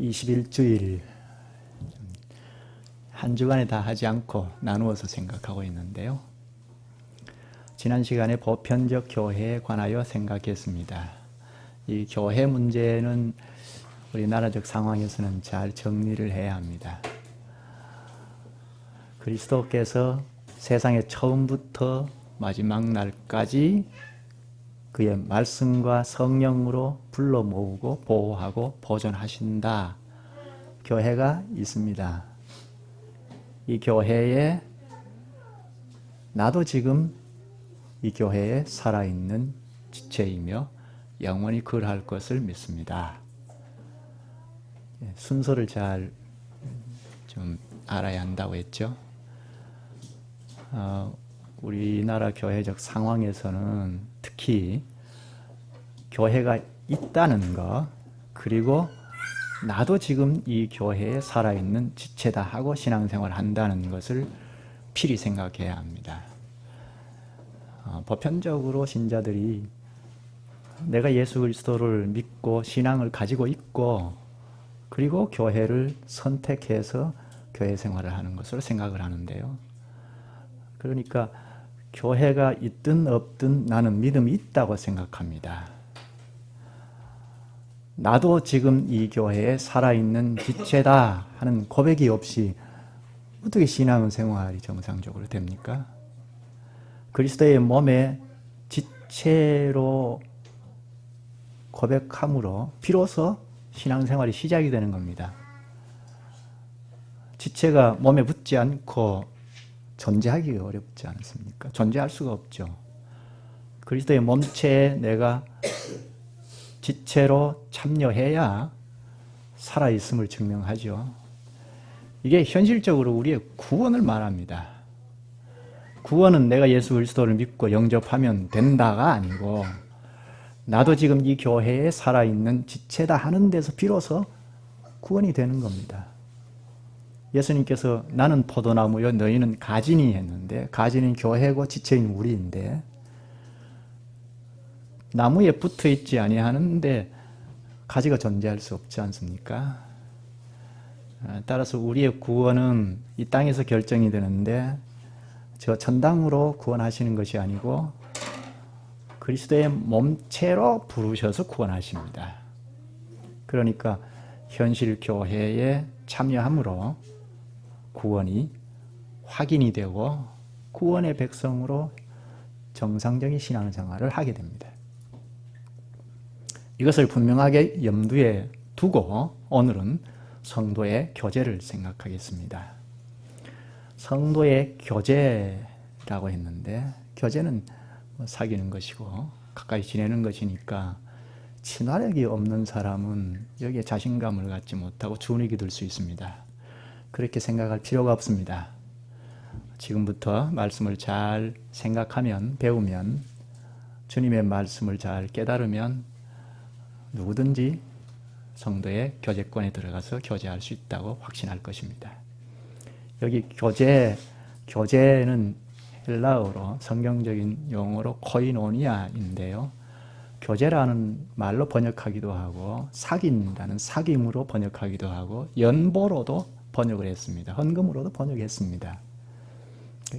21주일 한 주간에 다 하지 않고 나누어서 생각하고 있는데요. 지난 시간에 보편적 교회에 관하여 생각했습니다. 이 교회 문제는 우리나라적 상황에서는 잘 정리를 해야 합니다. 그리스도께서 세상에 처음부터 마지막 날까지 그의 말씀과 성령으로 불러 모으고 보호하고 보존하신다. 교회가 있습니다. 이 교회에 나도 지금 이 교회에 살아있는 지체이며 영원히 그러할 것을 믿습니다. 순서를 잘 좀 알아야 한다고 했죠. 우리나라 교회적 상황에서는 특히 교회가 있다는 것, 그리고 나도 지금 이 교회에 살아있는 지체다 하고 신앙생활을 한다는 것을 필히 생각해야 합니다. 보편적으로 신자들이 내가 예수 그리스도를 믿고 신앙을 가지고 있고 그리고 교회를 선택해서 교회 생활을 하는 것으로 생각을 하는데요. 그러니까 교회가 있든 없든 나는 믿음이 있다고 생각합니다. 나도 지금 이 교회에 살아있는 지체다 하는 고백이 없이 어떻게 신앙생활이 정상적으로 됩니까? 그리스도의 몸의 지체로 고백함으로 비로소 신앙생활이 시작이 되는 겁니다. 지체가 몸에 붙지 않고 존재하기가 어렵지 않습니까? 존재할 수가 없죠. 그리스도의 몸체에 내가 지체로 참여해야 살아있음을 증명하죠. 이게 현실적으로 우리의 구원을 말합니다. 구원은 내가 예수 그리스도를 믿고 영접하면 된다가 아니고 나도 지금 이 교회에 살아있는 지체다 하는 데서 비로소 구원이 되는 겁니다. 예수님께서 나는 포도나무요 너희는 가지니 했는데 가지는 교회고 지체인 우리인데 나무에 붙어 있지 아니하는데 가지가 존재할 수 없지 않습니까? 따라서 우리의 구원은 이 땅에서 결정이 되는데 저 천당으로 구원하시는 것이 아니고 그리스도의 몸체로 부르셔서 구원하십니다. 그러니까 현실 교회에 참여함으로 구원이 확인이 되고 구원의 백성으로 정상적인 신앙생활을 하게 됩니다. 이것을 분명하게 염두에 두고 오늘은 성도의 교제를 생각하겠습니다. 성도의 교제라고 했는데 교제는 사귀는 것이고 가까이 지내는 것이니까 친화력이 없는 사람은 여기에 자신감을 갖지 못하고 주눅이 들 수 있습니다. 그렇게 생각할 필요가 없습니다. 지금부터 말씀을 잘 생각하면 배우면 주님의 말씀을 잘 깨달으면 누구든지 성도의 교제권에 들어가서 교제할 수 있다고 확신할 것입니다. 여기 교제는 헬라어로 성경적인 용어로 코이노니아인데요. 교제라는 말로 번역하기도 하고 사귄다는 사귐으로 번역하기도 하고 연보로도 번역을 했습니다. 헌금으로도 번역했습니다.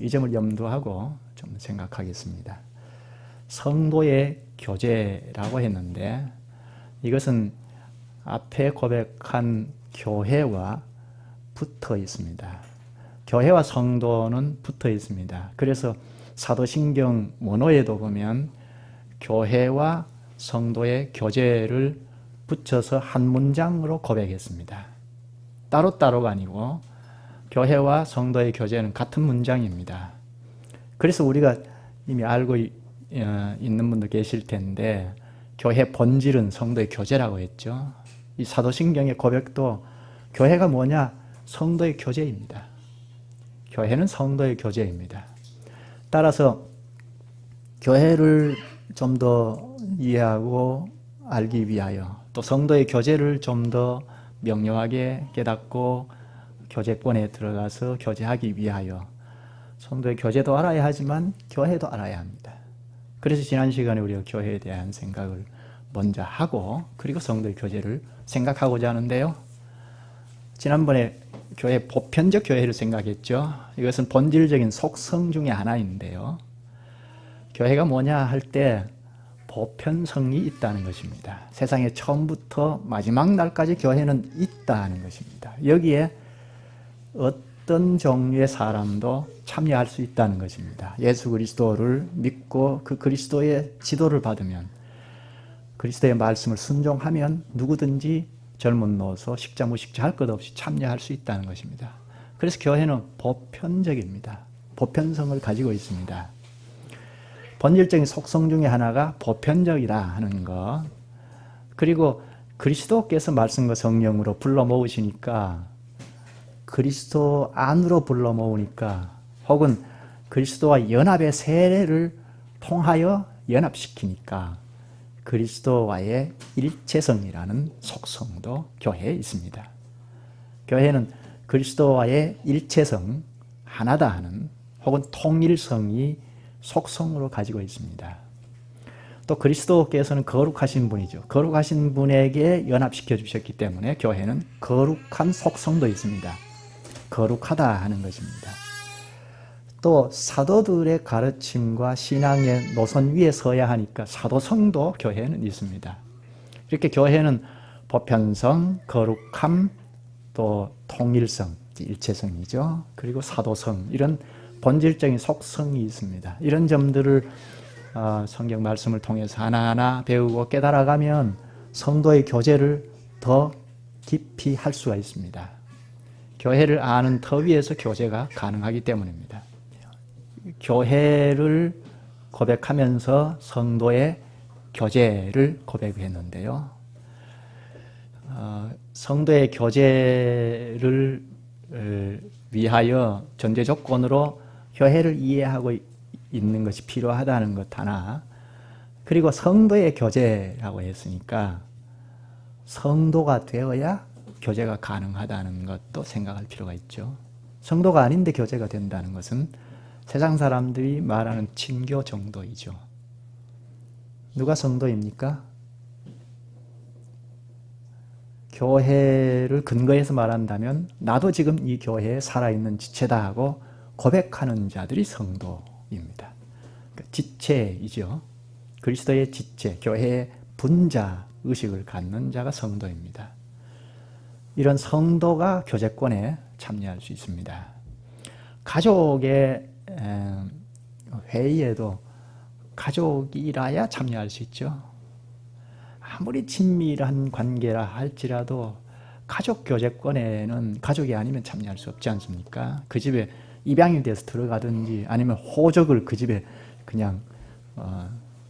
이 점을 염두하고 좀 생각하겠습니다. 성도의 교제라고 했는데 이것은 앞에 고백한 교회와 붙어 있습니다. 교회와 성도는 붙어 있습니다. 그래서 사도신경 원어에도 보면 교회와 성도의 교제를 붙여서 한 문장으로 고백했습니다. 따로따로가 아니고 교회와 성도의 교제는 같은 문장입니다. 그래서 우리가 이미 알고 있는 분도 계실 텐데 교회 본질은 성도의 교제라고 했죠. 이 사도신경의 고백도 교회가 뭐냐? 성도의 교제입니다. 교회는 성도의 교제입니다. 따라서 교회를 좀 더 이해하고 알기 위하여 또 성도의 교제를 좀 더 명료하게 깨닫고 교제권에 들어가서 교제하기 위하여 성도의 교제도 알아야 하지만 교회도 알아야 합니다. 그래서 지난 시간에 우리가 교회에 대한 생각을 먼저 하고 그리고 성도의 교제를 생각하고자 하는데요. 지난번에 교회 보편적 교회를 생각했죠. 이것은 본질적인 속성 중에 하나인데요. 교회가 뭐냐 할 때 보편성이 있다는 것입니다. 세상에 처음부터 마지막 날까지 교회는 있다는 것입니다. 여기에 어떤 종류의 사람도 참여할 수 있다는 것입니다. 예수 그리스도를 믿고 그 그리스도의 지도를 받으면, 그리스도의 말씀을 순종하면 누구든지 젊은 노소, 식자, 무식자 할 것 없이 참여할 수 있다는 것입니다. 그래서 교회는 보편적입니다. 보편성을 가지고 있습니다. 본질적인 속성 중에 하나가 보편적이라 하는 것, 그리고 그리스도께서 말씀과 성령으로 불러 모으시니까, 그리스도 안으로 불러 모으니까, 혹은 그리스도와 연합의 세례를 통하여 연합시키니까 그리스도와의 일체성이라는 속성도 교회에 있습니다. 교회는 그리스도와의 일체성, 하나다 하는, 혹은 통일성이 속성으로 가지고 있습니다. 또 그리스도께서는 거룩하신 분이죠. 거룩하신 분에게 연합시켜 주셨기 때문에 교회는 거룩한 속성도 있습니다. 거룩하다 하는 것입니다. 또 사도들의 가르침과 신앙의 노선 위에 서야 하니까 사도성도 교회는 있습니다. 이렇게 교회는 보편성, 거룩함, 또 통일성, 일체성이죠. 그리고 사도성, 이런 본질적인 속성이 있습니다. 이런 점들을 성경 말씀을 통해서 하나하나 배우고 깨달아가면 성도의 교제를 더 깊이 할 수가 있습니다. 교회를 아는 터 위에서 교제가 가능하기 때문입니다. 교회를 고백하면서 성도의 교제를 고백했는데요. 성도의 교제를 위하여 전제 조건으로 교회를 이해하고 있는 것이 필요하다는 것 하나, 그리고 성도의 교제라고 했으니까 성도가 되어야 교제가 가능하다는 것도 생각할 필요가 있죠. 성도가 아닌데 교제가 된다는 것은 세상 사람들이 말하는 친교 정도이죠. 누가 성도입니까? 교회를 근거해서 말한다면 나도 지금 이 교회에 살아있는 지체다 하고 고백하는 자들이 성도입니다. 지체이죠. 그리스도의 지체, 교회의 분자 의식을 갖는 자가 성도입니다. 이런 성도가 교제권에 참여할 수 있습니다. 가족의 회의에도 가족이라야 참여할 수 있죠. 아무리 친밀한 관계라 할지라도 가족 교제권에는 가족이 아니면 참여할 수 없지 않습니까? 그 집에 입양이 돼서 들어가든지 아니면 호적을 그 집에 그냥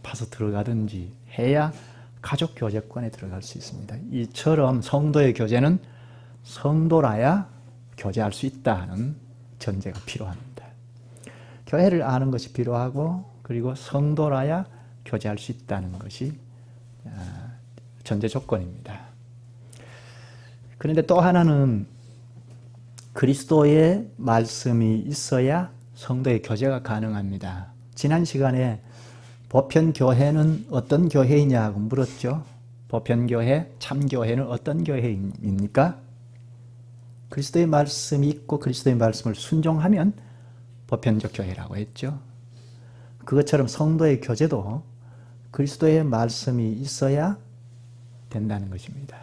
파서 들어가든지 해야 가족 교제권에 들어갈 수 있습니다. 이처럼 성도의 교제는 성도라야 교제할 수 있다는 전제가 필요합니다. 교회를 아는 것이 필요하고, 그리고 성도라야 교제할 수 있다는 것이 전제 조건입니다. 그런데 또 하나는 그리스도의 말씀이 있어야 성도의 교제가 가능합니다. 지난 시간에 보편교회는 어떤 교회이냐고 물었죠. 보편교회, 참교회는 어떤 교회입니까? 그리스도의 말씀이 있고 그리스도의 말씀을 순종하면 보편적 교회라고 했죠. 그것처럼 성도의 교제도 그리스도의 말씀이 있어야 된다는 것입니다.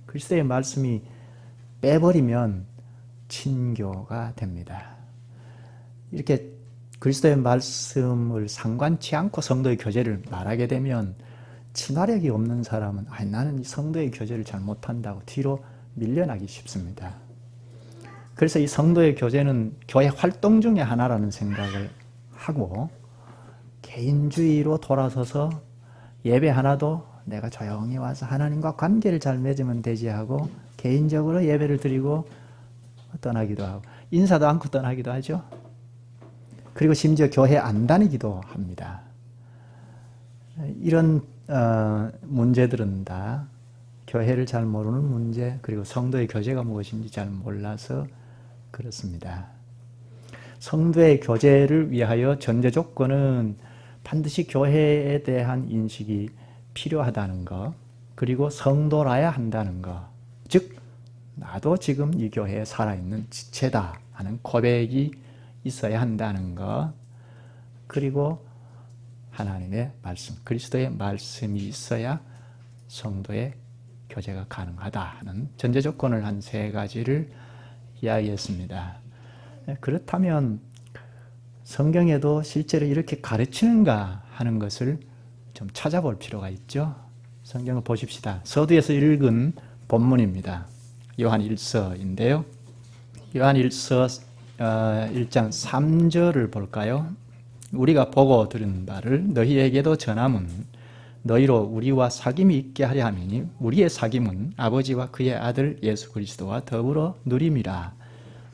그리스도의 말씀이 빼버리면 친교가 됩니다. 이렇게 그리스도의 말씀을 상관치 않고 성도의 교제를 말하게 되면 친화력이 없는 사람은 나는 이 성도의 교제를 잘 못한다고 뒤로 밀려나기 쉽습니다. 그래서 이 성도의 교제는 교회 활동 중에 하나라는 생각을 하고 개인주의로 돌아서서 예배 하나도 내가 조용히 와서 하나님과 관계를 잘 맺으면 되지 하고 개인적으로 예배를 드리고 떠나기도 하고 인사도 않고 떠나기도 하죠. 그리고 심지어 교회 안 다니기도 합니다. 이런 문제들은 다 교회를 잘 모르는 문제, 그리고 성도의 교제가 무엇인지 잘 몰라서 그렇습니다. 성도의 교제를 위하여 전제 조건은 반드시 교회에 대한 인식이 필요하다는 것, 그리고 성도라야 한다는 것, 즉 나도 지금 이 교회에 살아있는 지체다 하는 고백이 있어야 한다는 것, 그리고 하나님의 말씀, 그리스도의 말씀이 있어야 성도의 교제가 가능하다 하는 전제 조건을 한 3가지를 이야기했습니다. 그렇다면 성경에도 실제로 이렇게 가르치는가 하는 것을 좀 찾아볼 필요가 있죠. 성경을 보십시다. 서두에서 읽은 본문입니다. 요한 1서인데요. 요한 1서 1장 3절을 볼까요? 우리가 보고 들은 바를 너희에게도 전함은 너희로 우리와 사귐이 있게 하려 함이니 우리의 사귐은 아버지와 그의 아들 예수 그리스도와 더불어 누림이라.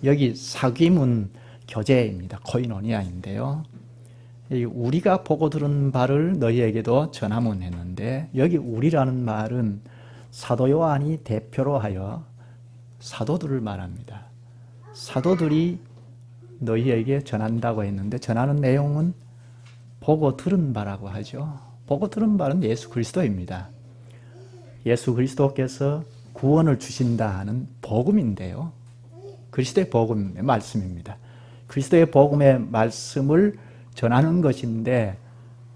여기 사귐은 교제입니다. 코이노니아인데요. 우리가 보고 들은 바를 너희에게도 전함은 했는데, 여기 우리라는 말은 사도 요한이 대표로 하여 사도들을 말합니다. 사도들이 너희에게 전한다고 했는데, 전하는 내용은 보고 들은 바라고 하죠. 보고 들은 바는 예수 그리스도입니다. 예수 그리스도께서 구원을 주신다 하는 복음인데요. 그리스도의 복음의 말씀입니다. 그리스도의 복음의 말씀을 전하는 것인데,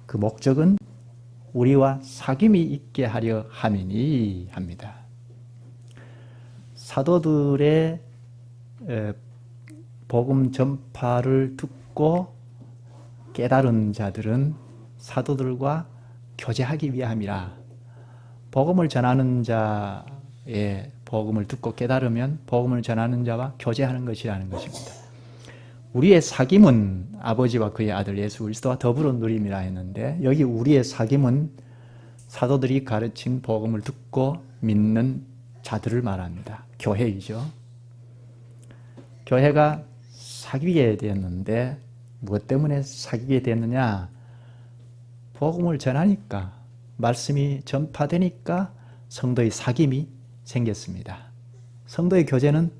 그 목적은 우리와 사귐이 있게 하려 함이니 합니다. 사도들의 복음 전파를 듣고 깨달은 자들은 사도들과 교제하기 위함이라. 복음을 전하는 자의 복음을 듣고 깨달으면 복음을 전하는 자와 교제하는 것이라는 것입니다. 우리의 사귐은 아버지와 그의 아들 예수 그리스도와 더불어 누림이라 했는데, 여기 우리의 사귐은 사도들이 가르친 복음을 듣고 믿는 자들을 말합니다. 교회이죠. 교회가 사귀게 되었는데 무엇 때문에 사귀게 됐느냐? 복음을 전하니까, 말씀이 전파되니까 성도의 사귐이 생겼습니다. 성도의 교제는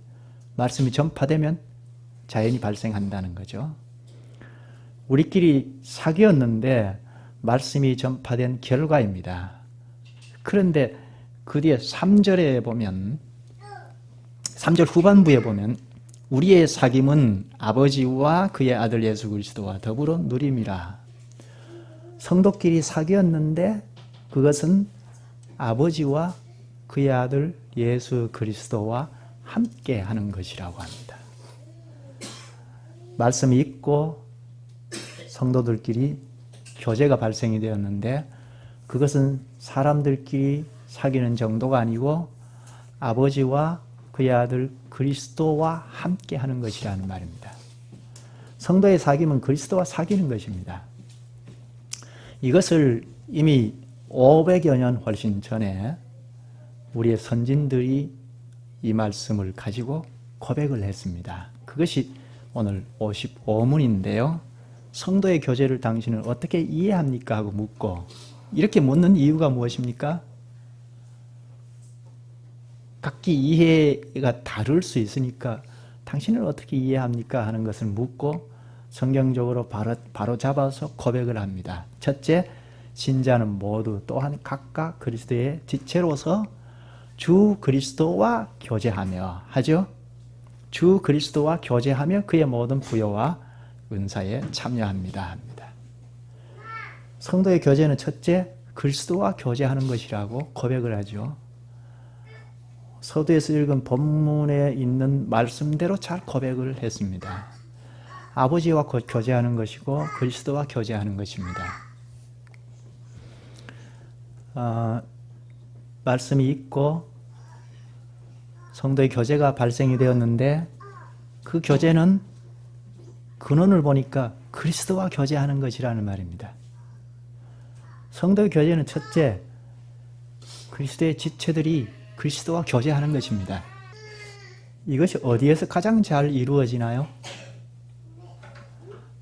말씀이 전파되면 자연히 발생한다는 거죠. 우리끼리 사귀었는데 말씀이 전파된 결과입니다. 그런데 그 뒤에 3절에 보면, 3절 후반부에 보면 우리의 사귐은 아버지와 그의 아들 예수 그리스도와 더불어 누림이라. 성도끼리 사귀었는데 그것은 아버지와 그의 아들 예수 그리스도와 함께 하는 것이라고 합니다. 말씀이 있고 성도들끼리 교제가 발생이 되었는데, 그것은 사람들끼리 사귀는 정도가 아니고 아버지와 그의 아들 그리스도와 함께 하는 것이라는 말입니다. 성도의 사귐은 그리스도와 사귀는 것입니다. 이것을 이미 500여 년 훨씬 전에 우리의 선진들이 이 말씀을 가지고 고백을 했습니다. 그것이 오늘 55문인데요. 성도의 교제를 당신은 어떻게 이해합니까? 하고 묻고, 이렇게 묻는 이유가 무엇입니까? 각기 이해가 다를 수 있으니까 당신을 어떻게 이해합니까? 하는 것을 묻고 성경적으로 바로 잡아서 고백을 합니다. 첫째, 신자는 모두 또한 각각 그리스도의 지체로서 주 그리스도와 교제하며 하죠. 주 그리스도와 교제하며 그의 모든 부여와 은사에 참여합니다 합니다. 성도의 교제는 첫째, 그리스도와 교제하는 것이라고 고백을 하죠. 서두에서 읽은 본문에 있는 말씀대로 잘 고백을 했습니다. 아버지와 교제하는 것이고 그리스도와 교제하는 것입니다. 말씀이 있고 성도의 교제가 발생이 되었는데, 그 교제는 근원을 보니까 그리스도와 교제하는 것이라는 말입니다. 성도의 교제는 첫째, 그리스도의 지체들이 그리스도와 교제하는 것입니다. 이것이 어디에서 가장 잘 이루어지나요?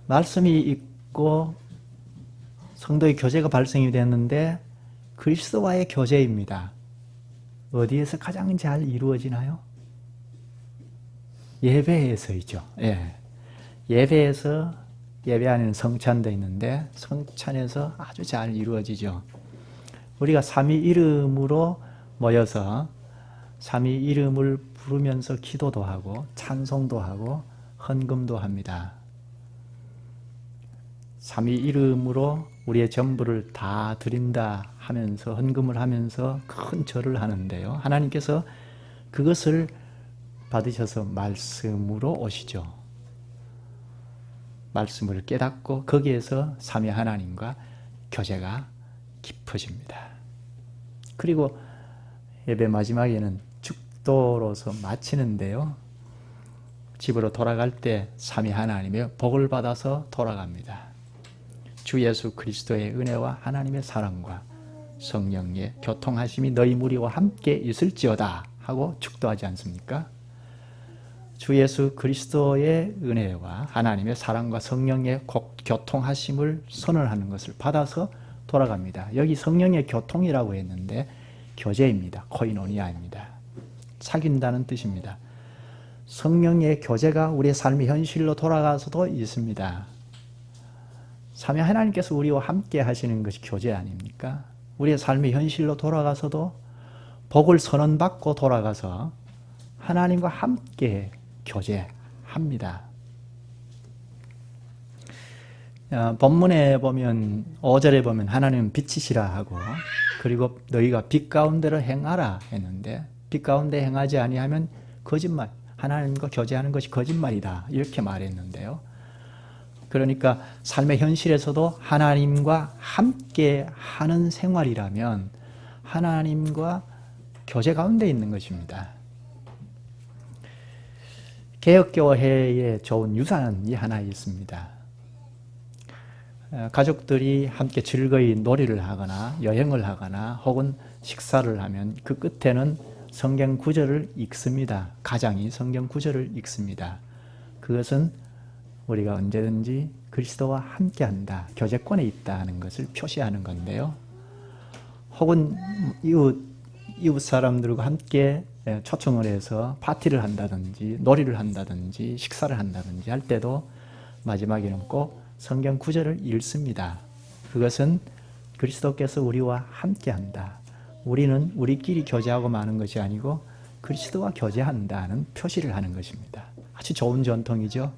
말씀이 있고 성도의 교제가 발생이 됐는데 그리스도와의 교제입니다. 어디에서 가장 잘 이루어지나요? 예배에서이죠. 예. 예배에서, 예배 안에는 성찬도 있는데 성찬에서 아주 잘 이루어지죠. 우리가 삼위 이름으로 모여서 삼위 이름을 부르면서 기도도 하고 찬송도 하고 헌금도 합니다. 삼위 이름으로 우리의 전부를 다 드린다 하면서 헌금을 하면서 큰 절을 하는데요. 하나님께서 그것을 받으셔서 말씀으로 오시죠. 말씀을 깨닫고 거기에서 삼위 하나님과 교제가 깊어집니다. 그리고 예배 마지막에는 축도로서 마치는데요. 집으로 돌아갈 때 삼위 하나님의 복을 받아서 돌아갑니다. 주 예수 그리스도의 은혜와 하나님의 사랑과 성령의 교통하심이 너희 무리와 함께 있을지어다 하고 축도하지 않습니까? 주 예수 그리스도의 은혜와 하나님의 사랑과 성령의 교통하심을 선언하는 것을 받아서 돌아갑니다. 여기 성령의 교통이라고 했는데 교제입니다. 코이노니아입니다. 사귄다는 뜻입니다. 성령의 교제가 우리의 삶의 현실로 돌아가서도 있습니다. 삼위 하나님께서 우리와 함께 하시는 것이 교제 아닙니까? 우리의 삶의 현실로 돌아가서도 복을 선언받고 돌아가서 하나님과 함께 교제합니다. 본문에 보면 5절에 보면 하나님은 빛이시라 하고 그리고 너희가 빛 가운데로 행하라 했는데 빛 가운데 행하지 아니하면 거짓말, 하나님과 교제하는 것이 거짓말이다 이렇게 말했는데요. 그러니까 삶의 현실에서도 하나님과 함께 하는 생활이라면 하나님과 교제 가운데 있는 것입니다. 개혁교회에 좋은 유산이 하나 있습니다. 가족들이 함께 즐거이 놀이를 하거나 여행을 하거나 혹은 식사를 하면 그 끝에는 성경 구절을 읽습니다. 가장이 성경 구절을 읽습니다. 그것은 우리가 언제든지 그리스도와 함께한다, 교제권에 있다는 것을 표시하는 건데요. 혹은 이웃 사람들과 함께 초청을 해서 파티를 한다든지 놀이를 한다든지 식사를 한다든지 할 때도 마지막에는 꼭 성경 구절을 읽습니다. 그것은 그리스도께서 우리와 함께한다. 우리는 우리끼리 교제하고 마는 것이 아니고 그리스도와 교제한다는 표시를 하는 것입니다. 아주 좋은 전통이죠.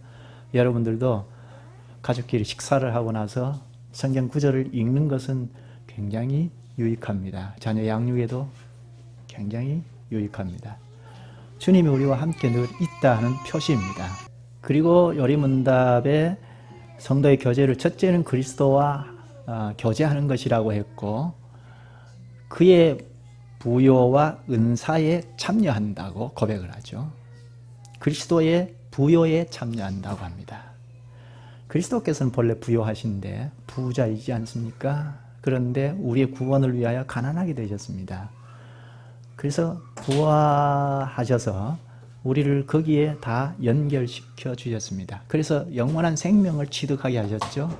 여러분들도 가족끼리 식사를 하고 나서 성경 구절을 읽는 것은 굉장히 유익합니다. 자녀 양육에도 굉장히 유익합니다. 주님이 우리와 함께 늘 있다는 표시입니다. 그리고 요리문답에 성도의 교제를 첫째는 그리스도와 교제하는 것이라고 했고 그의 부요와 은사에 참여한다고 고백을 하죠. 그리스도의 부요에 참여한다고 합니다. 그리스도께서는 본래 부요하신데 부자이지 않습니까? 그런데 우리의 구원을 위하여 가난하게 되셨습니다. 그래서 부활하셔서 우리를 거기에 다 연결시켜 주셨습니다. 그래서 영원한 생명을 취득하게 하셨죠.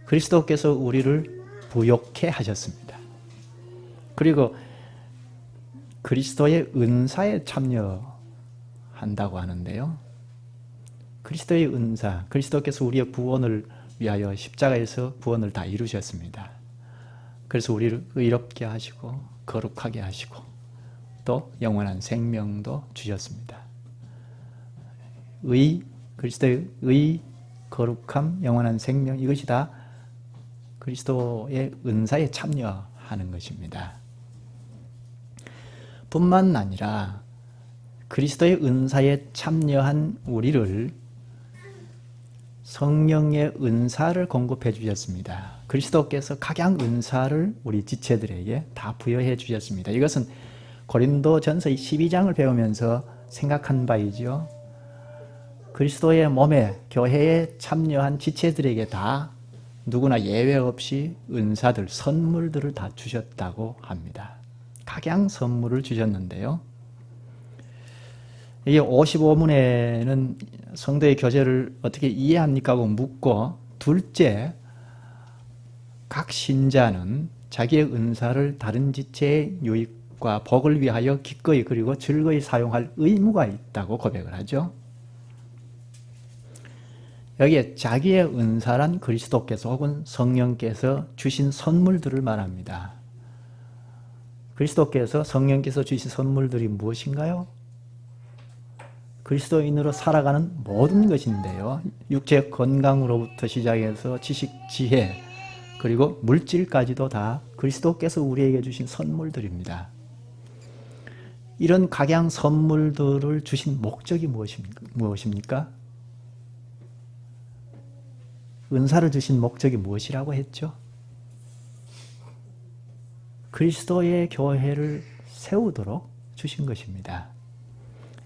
그리스도께서 우리를 부욕해 하셨습니다. 그리고 그리스도의 은사에 참여한다고 하는데요. 그리스도의 은사, 그리스도께서 우리의 구원을 위하여 십자가에서 구원을 다 이루셨습니다. 그래서 우리를 의롭게 하시고 거룩하게 하시고 또 영원한 생명도 주셨습니다. 그리스도의 의, 거룩함, 영원한 생명 이것이 다 그리스도의 은사에 참여하는 것입니다. 뿐만 아니라 그리스도의 은사에 참여한 우리를 성령의 은사를 공급해 주셨습니다. 그리스도께서 각양 은사를 우리 지체들에게 다 부여해 주셨습니다. 이것은 고린도전서 12장을 배우면서 생각한 바이죠. 그리스도의 몸에 교회에 참여한 지체들에게 다 누구나 예외 없이 은사들, 선물들을 다 주셨다고 합니다. 각양 선물을 주셨는데요. 이게 55문에는 성도의 교제를 어떻게 이해합니까? 하고 묻고 둘째, 각 신자는 자기의 은사를 다른 지체의 유익과 복을 위하여 기꺼이 그리고 즐거이 사용할 의무가 있다고 고백을 하죠. 여기에 자기의 은사란 그리스도께서 혹은 성령께서 주신 선물들을 말합니다. 그리스도께서 성령께서 주신 선물들이 무엇인가요? 그리스도인으로 살아가는 모든 것인데요. 육체 건강으로부터 시작해서 지식, 지혜, 그리고 물질까지도 다 그리스도께서 우리에게 주신 선물들입니다. 이런 각양 선물들을 주신 목적이 무엇입니까? 은사를 주신 목적이 무엇이라고 했죠? 그리스도의 교회를 세우도록 주신 것입니다.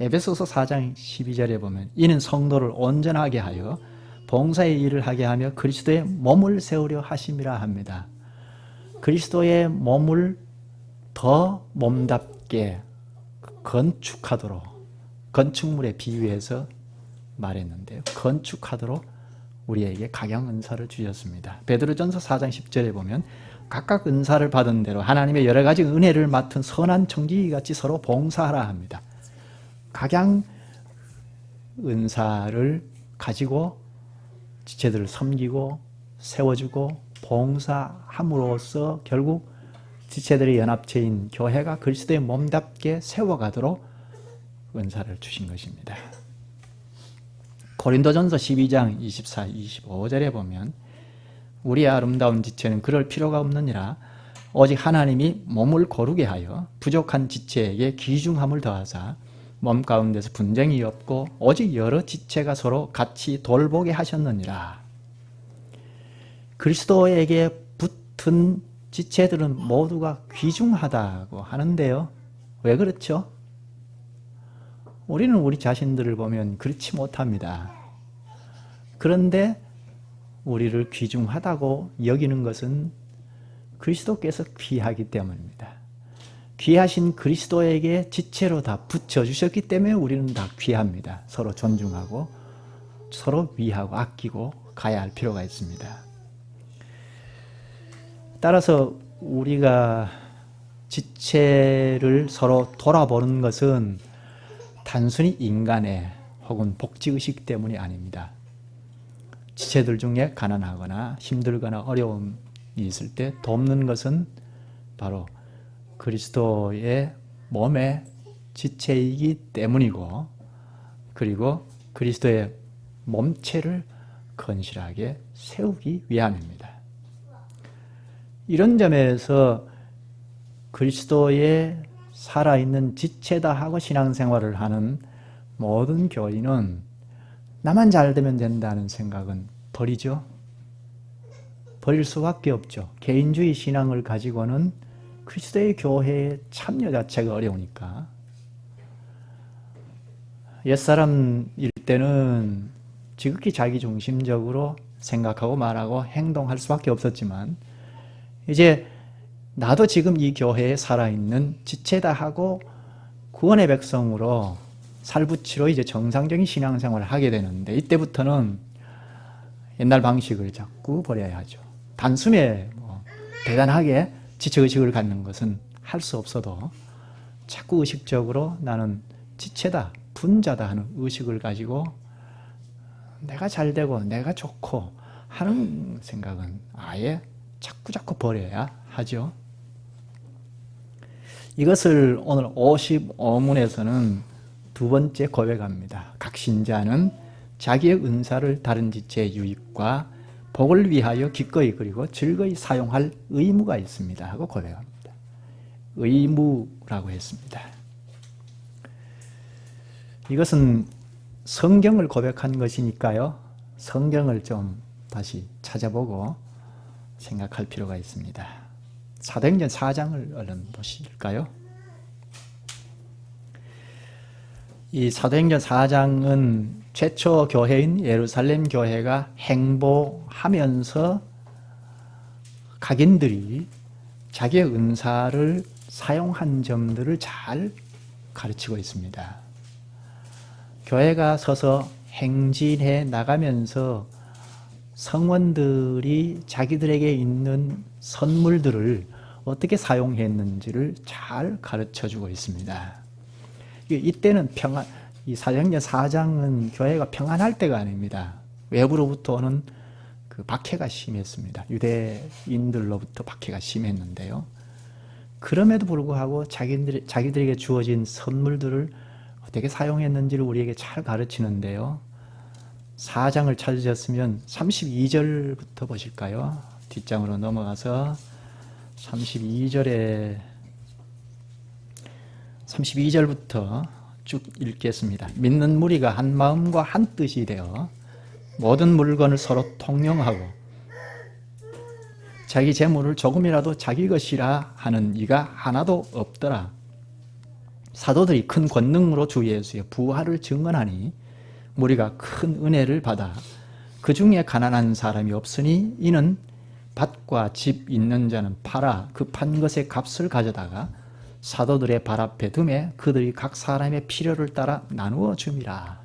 에베소서 4장 12절에 보면 이는 성도를 온전하게 하여 봉사의 일을 하게 하며 그리스도의 몸을 세우려 하심이라 합니다. 그리스도의 몸을 더 몸답게 건축하도록, 건축물에 비유해서 말했는데요. 건축하도록 우리에게 각양 은사를 주셨습니다. 베드로전서 4장 10절에 보면 각각 은사를 받은 대로 하나님의 여러 가지 은혜를 맡은 선한 청지기 같이 서로 봉사하라 합니다. 각양 은사를 가지고 지체들을 섬기고 세워주고 봉사함으로써 결국 지체들의 연합체인 교회가 그리스도의 몸답게 세워가도록 은사를 주신 것입니다. 고린도전서 12장 24, 25절에 보면 우리의 아름다운 지체는 그럴 필요가 없느니라 오직 하나님이 몸을 거룩게 하여 부족한 지체에게 귀중함을 더하사 몸 가운데서 분쟁이 없고 오직 여러 지체가 서로 같이 돌보게 하셨느니라. 그리스도에게 붙은 지체들은 모두가 귀중하다고 하는데요. 왜 그렇죠? 우리는 우리 자신들을 보면 그렇지 못합니다. 그런데 우리를 귀중하다고 여기는 것은 그리스도께서 귀하기 때문입니다. 귀하신 그리스도에게 지체로 다 붙여주셨기 때문에 우리는 다 귀합니다. 서로 존중하고 서로 위하고 아끼고 가야 할 필요가 있습니다. 따라서 우리가 지체를 서로 돌아보는 것은 단순히 인간의 혹은 복지의식 때문이 아닙니다. 지체들 중에 가난하거나 힘들거나 어려움이 있을 때 돕는 것은 바로 그리스도의 몸의 지체이기 때문이고, 그리고 그리스도의 몸체를 건실하게 세우기 위함입니다. 이런 점에서 그리스도의 살아있는 지체다 하고 신앙생활을 하는 모든 교인은 나만 잘 되면 된다는 생각은 버리죠. 버릴 수밖에 없죠. 개인주의 신앙을 가지고는 그리스도의 교회의 참여 자체가 어려우니까. 옛사람일 때는 지극히 자기중심적으로 생각하고 말하고 행동할 수밖에 없었지만 이제 나도 지금 이 교회에 살아있는 지체다 하고 구원의 백성으로 살부치로 이제 정상적인 신앙생활을 하게 되는데 이때부터는 옛날 방식을 자꾸 버려야 하죠. 단숨에 대단하게 지체의식을 갖는 것은 할 수 없어도 자꾸 의식적으로 나는 지체다, 분자다 하는 의식을 가지고 내가 잘되고 내가 좋고 하는 생각은 아예 자꾸 버려야 하죠. 이것을 오늘 55문에서는 두 번째 고백합니다. 각 신자는 자기의 은사를 다른 지체의 유익과 복을 위하여 기꺼이 그리고 즐거이 사용할 의무가 있습니다 하고 고백합니다. 의무라고 했습니다. 이것은 성경을 고백한 것이니까요. 성경을 좀 다시 찾아보고 생각할 필요가 있습니다. 사도행전 4장을 얼른 보실까요? 이 사도행전 4장은 최초 교회인 예루살렘 교회가 행보하면서 각인들이 자기의 은사를 사용한 점들을 잘 가르치고 있습니다. 교회가 서서 행진해 나가면서 성원들이 자기들에게 있는 선물들을 어떻게 사용했는지를 잘 가르쳐주고 있습니다. 이때는 이 사도행전 4장은 교회가 평안할 때가 아닙니다. 외부로부터 오는 그 박해가 심했습니다. 유대인들로부터 박해가 심했는데요. 그럼에도 불구하고 자기들에게 주어진 선물들을 어떻게 사용했는지를 우리에게 잘 가르치는데요. 4장을 찾으셨으면 32절부터 보실까요? 뒷장으로 넘어가서 32절부터 쭉 읽겠습니다. 믿는 무리가 한 마음과 한 뜻이 되어 모든 물건을 서로 통용하고 자기 재물을 조금이라도 자기 것이라 하는 이가 하나도 없더라. 사도들이 큰 권능으로 주 예수의 부활을 증언하니 무리가 큰 은혜를 받아 그 중에 가난한 사람이 없으니 이는 밭과 집 있는 자는 팔아 그 판 것의 값을 가져다가 사도들의 발 앞에 두매 그들이 각 사람의 필요를 따라 나누어 줌이라.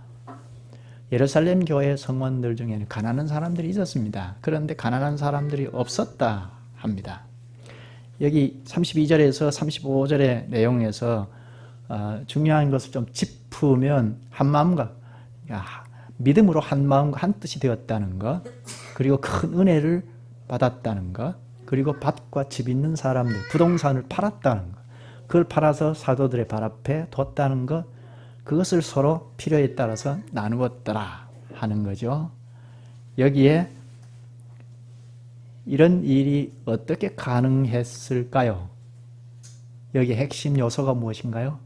예루살렘 교회 성원들 중에는 가난한 사람들이 있었습니다. 그런데 가난한 사람들이 없었다 합니다. 여기 32절에서 35절의 내용에서 중요한 것을 좀 짚으면 한마음과 믿음으로 한마음과 한뜻이 되었다는 것, 그리고 큰 은혜를 받았다는 것, 그리고 밭과 집 있는 사람들, 부동산을 팔았다는 것, 그걸 팔아서 사도들의 발 앞에 뒀다는 것, 그것을 서로 필요에 따라서 나누었더라 하는 거죠. 여기에 이런 일이 어떻게 가능했을까요? 여기 핵심 요소가 무엇인가요?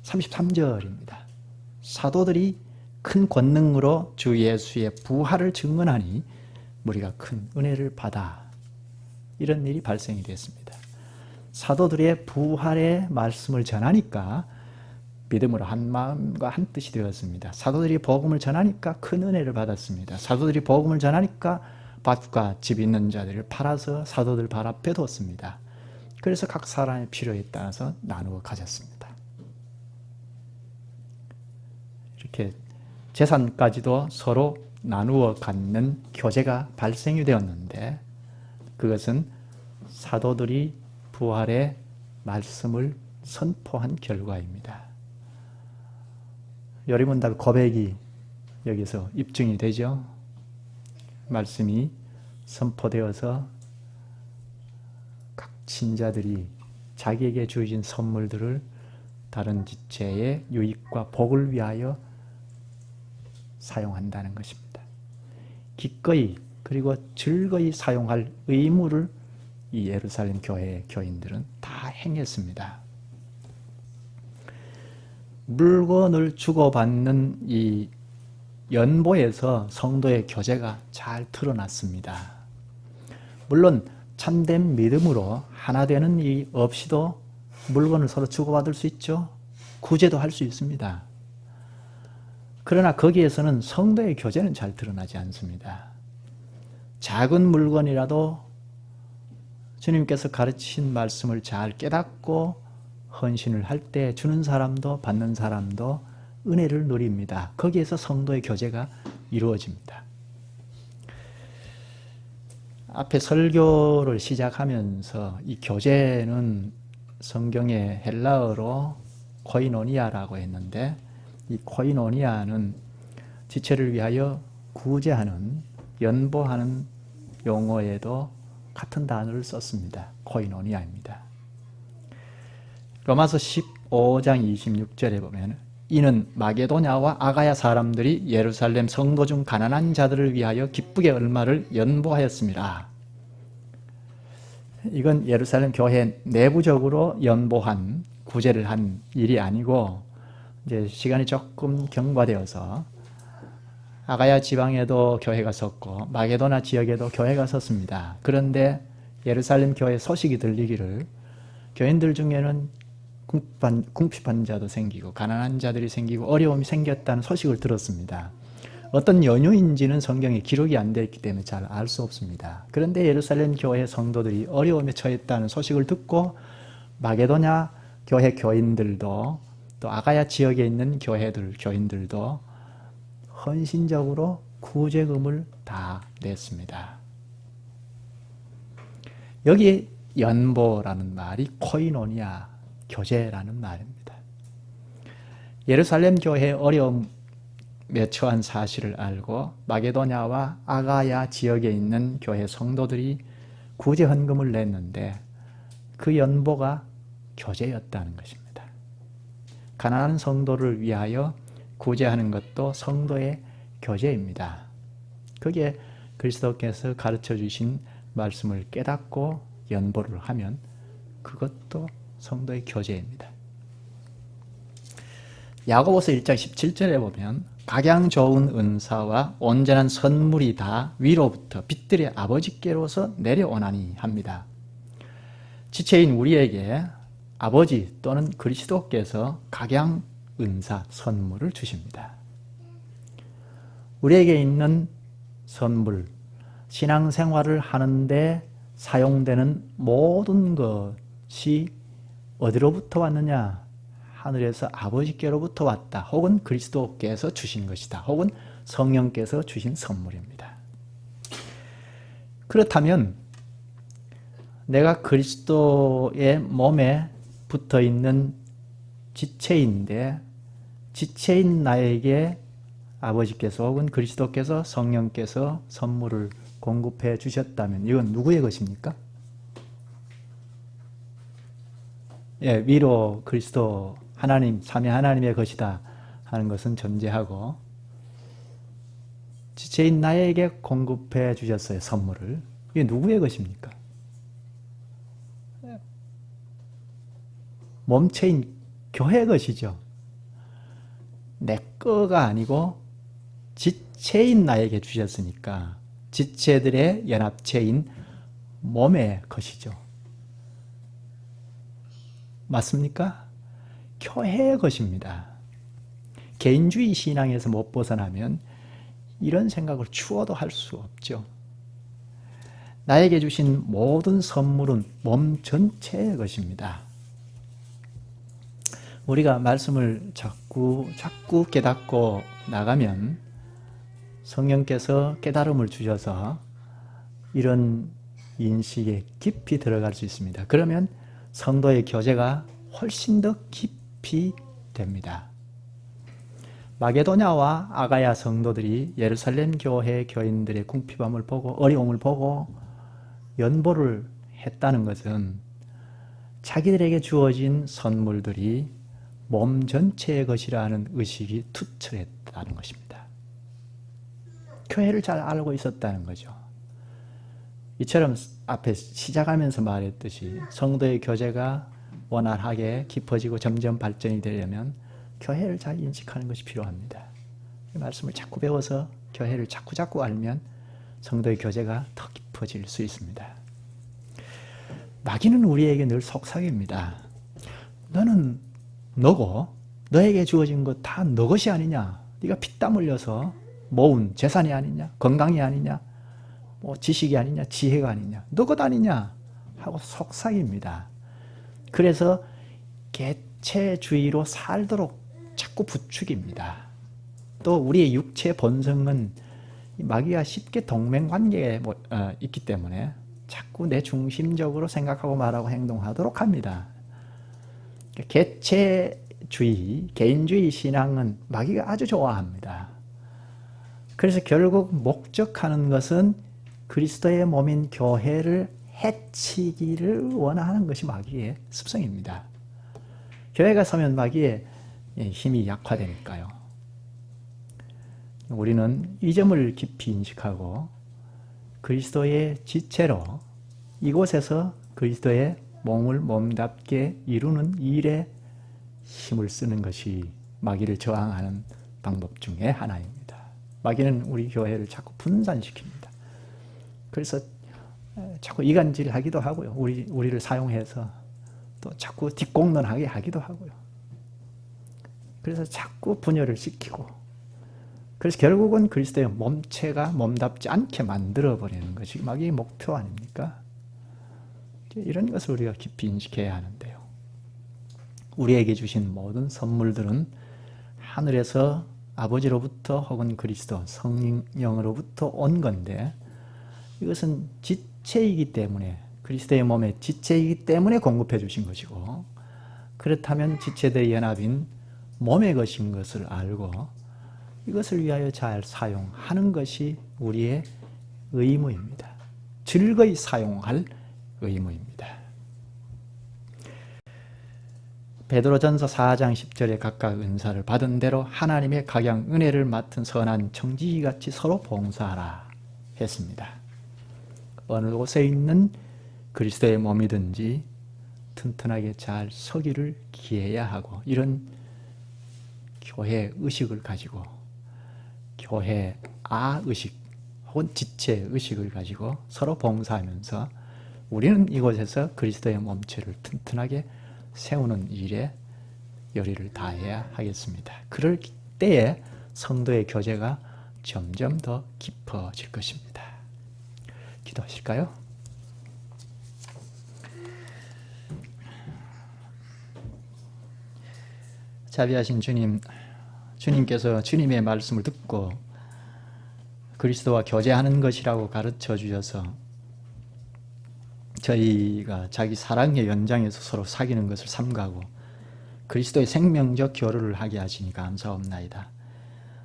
33절입니다. 사도들이 큰 권능으로 주 예수의 부활을 증언하니 우리가 큰 은혜를 받아 이런 일이 발생이 됐습니다. 사도들의 부활의 말씀을 전하니까 믿음으로 한 마음과 한 뜻이 되었습니다. 사도들이 복음을 전하니까 큰 은혜를 받았습니다. 사도들이 복음을 전하니까 밭과 집 있는 자들을 팔아서 사도들 발 앞에 뒀습니다. 그래서 각 사람의 필요에 따라서 나누어 가졌습니다. 이렇게 재산까지도 서로 나누어 갖는 교제가 발생이 되었는데 그것은 사도들이 부활의 말씀을 선포한 결과입니다. 여리문답 고백이 여기서 입증이 되죠. 말씀이 선포되어서 각 신자들이 자기에게 주어진 선물들을 다른 지체의 유익과 복을 위하여 사용한다는 것입니다. 기꺼이 그리고 즐거이 사용할 의무를 이 예루살렘 교회의 교인들은 다 행했습니다. 물건을 주고받는 이 연보에서 성도의 교제가 잘 드러났습니다. 물론 참된 믿음으로 하나 되는 일 없이도 물건을 서로 주고받을 수 있죠. 구제도 할 수 있습니다. 그러나 거기에서는 성도의 교제는 잘 드러나지 않습니다. 작은 물건이라도 주님께서 가르치신 말씀을 잘 깨닫고 헌신을 할 때 주는 사람도 받는 사람도 은혜를 누립니다. 거기에서 성도의 교제가 이루어집니다. 앞에 설교를 시작하면서 이 교제는 성경의 헬라어로 코이노니아라고 했는데 이 코이노니아는 지체를 위하여 구제하는, 연보하는 용어에도 같은 단어를 썼습니다. 코이노니아입니다. 로마서 15장 26절에 보면 이는 마게도냐와 아가야 사람들이 예루살렘 성도 중 가난한 자들을 위하여 기쁘게 얼마를 연보하였습니다. 이건 예루살렘 교회 내부적으로 연보한 구제를 한 일이 아니고 이제 시간이 조금 경과되어서 아가야 지방에도 교회가 섰고 마게도나 지역에도 교회가 섰습니다. 그런데 예루살렘 교회 소식이 들리기를 교인들 중에는 궁핍한 자도 생기고 가난한 자들이 생기고 어려움이 생겼다는 소식을 들었습니다. 어떤 연유인지는 성경에 기록이 안 되어 있기 때문에 잘 알 수 없습니다. 그런데 예루살렘 교회 성도들이 어려움에 처했다는 소식을 듣고 마게도냐 교회 교인들도 또 아가야 지역에 있는 교인들도 헌신적으로 구제금을 다 냈습니다. 여기 연보라는 말이 코이노니아, 교제라는 말입니다. 예루살렘 교회의 어려움에 처한 사실을 알고 마게도냐와 아가야 지역에 있는 교회 성도들이 구제 헌금을 냈는데 그 연보가 교제였다는 것입니다. 가난한 성도를 위하여 구제하는 것도 성도의 교제입니다. 그게 그리스도께서 가르쳐 주신 말씀을 깨닫고 연보를 하면 그것도 성도의 교제입니다. 야고보서 1장 17절에 보면 각양 좋은 은사와 온전한 선물이 다 위로부터 빛들의 아버지께로서 내려오나니 합니다. 지체인 우리에게 아버지 또는 그리스도께서 각양 은사, 선물을 주십니다. 우리에게 있는 선물, 신앙생활을 하는데 사용되는 모든 것이 어디로부터 왔느냐? 하늘에서 아버지께로부터 왔다. 혹은 그리스도께서 주신 것이다. 혹은 성령께서 주신 선물입니다. 그렇다면 내가 그리스도의 몸에 붙어있는 지체인데 지체인 나에게 아버지께서 혹은 그리스도께서 성령께서 선물을 공급해 주셨다면 이건 누구의 것입니까? 예, 위로 그리스도 하나님, 삼위 하나님의 것이다 하는 것은 존재하고 지체인 나에게 공급해 주셨어요, 선물을. 이게 누구의 것입니까? 몸체인 교회의 것이죠. 내 거가 아니고 지체인 나에게 주셨으니까 지체들의 연합체인 몸의 것이죠. 맞습니까? 교회의 것입니다. 개인주의 신앙에서 못 벗어나면 이런 생각을 추워도 할 수 없죠. 나에게 주신 모든 선물은 몸 전체의 것입니다. 우리가 말씀을 자꾸 깨닫고 나가면 성령께서 깨달음을 주셔서 이런 인식에 깊이 들어갈 수 있습니다. 그러면 성도의 교제가 훨씬 더 깊이 됩니다. 마게도냐와 아가야 성도들이 예루살렘 교회 교인들의 궁핍함을 보고 어려움을 보고 연보를 했다는 것은 자기들에게 주어진 선물들이 몸 전체의 것이라는 의식이 투철했다는 것입니다. 교회를 잘 알고 있었다는 거죠. 이처럼 앞에 시작하면서 말했듯이 성도의 교제가 원활하게 깊어지고 점점 발전이 되려면 교회를 잘 인식하는 것이 필요합니다. 이 말씀을 자꾸 배워서 교회를 자꾸 알면 성도의 교제가 더 깊어질 수 있습니다. 마귀는 우리에게 늘 속삭입니다. 너는 너고 너에게 주어진 것 다 너 것이 아니냐? 네가 피땀 흘려서 모은 재산이 아니냐? 건강이 아니냐? 뭐 지식이 아니냐? 지혜가 아니냐? 너 것 아니냐? 하고 속삭입니다. 그래서 개체주의로 살도록 자꾸 부추깁니다. 또 우리의 육체 본성은 마귀가 쉽게 동맹관계에 있기 때문에 자꾸 내 중심적으로 생각하고 말하고 행동하도록 합니다. 개체주의, 개인주의 신앙은 마귀가 아주 좋아합니다. 그래서 결국 목적하는 것은 그리스도의 몸인 교회를 해치기를 원하는 것이 마귀의 습성입니다. 교회가 서면 마귀의 힘이 약화되니까요. 우리는 이 점을 깊이 인식하고 그리스도의 지체로 이곳에서 그리스도의 몸을 몸답게 이루는 일에 힘을 쓰는 것이 마귀를 저항하는 방법 중에 하나입니다. 마귀는 우리 교회를 자꾸 분산시킵니다. 그래서 자꾸 이간질하기도 하고요. 우리를 사용해서 또 자꾸 뒷공론하게 하기도 하고요. 그래서 자꾸 분열을 시키고 그래서 결국은 그리스도의 몸체가 몸답지 않게 만들어버리는 것이 마귀의 목표 아닙니까? 이런 것을 우리가 깊이 인식해야 하는데요. 우리에게 주신 모든 선물들은 하늘에서 아버지로부터 혹은 그리스도 성령으로부터 온 건데 이것은 지체이기 때문에 그리스도의 몸의 지체이기 때문에 공급해 주신 것이고 그렇다면 지체들의 연합인 몸의 것인 것을 알고 이것을 위하여 잘 사용하는 것이 우리의 의무입니다. 즐거이 사용할 의무입니다. 베드로전서 4장 10절에 각각 은사를 받은 대로 하나님의 각양 은혜를 맡은 선한 청지기같이 서로 봉사하라 했습니다. 어느 곳에 있는 그리스도의 몸이든지 튼튼하게 잘 서기를 기해야 하고, 이런 교회 의식을 가지고, 교회 아의식 혹은 지체 의식을 가지고 서로 봉사하면서 우리는 이곳에서 그리스도의 몸체를 튼튼하게 세우는 일에 열의를 다해야 하겠습니다. 그럴 때에 성도의 교제가 점점 더 깊어질 것입니다. 기도하실까요? 자비하신 주님, 주님께서 주님의 말씀을 듣고 그리스도와 교제하는 것이라고 가르쳐 주셔서 저희가 자기 사랑의 연장에서 서로 사귀는 것을 삼가고 그리스도의 생명적 교류를 하게 하시니 감사옵나이다.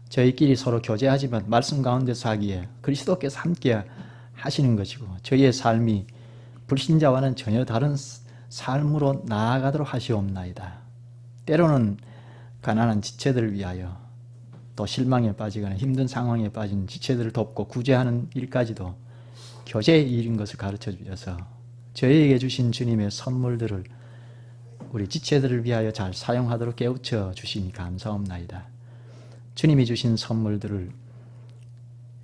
저희끼리 서로 교제하지만 말씀 가운데서 하기에 그리스도께서 함께 하시는 것이고, 저희의 삶이 불신자와는 전혀 다른 삶으로 나아가도록 하시옵나이다. 때로는 가난한 지체들을 위하여, 또 실망에 빠지거나 힘든 상황에 빠진 지체들을 돕고 구제하는 일까지도 교제의 일인 것을 가르쳐 주셔서 저희에게 주신 주님의 선물들을 우리 지체들을 위하여 잘 사용하도록 깨우쳐 주시니 감사옵나이다. 주님이 주신 선물들을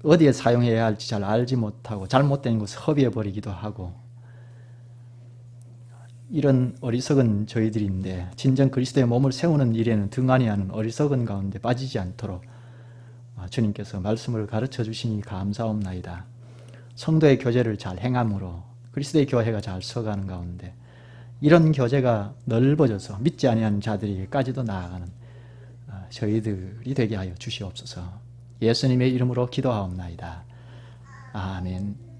어디에 사용해야 할지 잘 알지 못하고 잘못된 것을 허비해버리기도 하고, 이런 어리석은 저희들인데 진정 그리스도의 몸을 세우는 일에는 등한히 하는 어리석은 가운데 빠지지 않도록 주님께서 말씀을 가르쳐 주시니 감사옵나이다. 성도의 교제를 잘 행함으로 그리스도의 교회가 잘 서가는 가운데 이런 교제가 넓어져서 믿지 아니하는 자들에게까지도 나아가는 저희들이 되게 하여 주시옵소서. 예수님의 이름으로 기도하옵나이다. 아멘.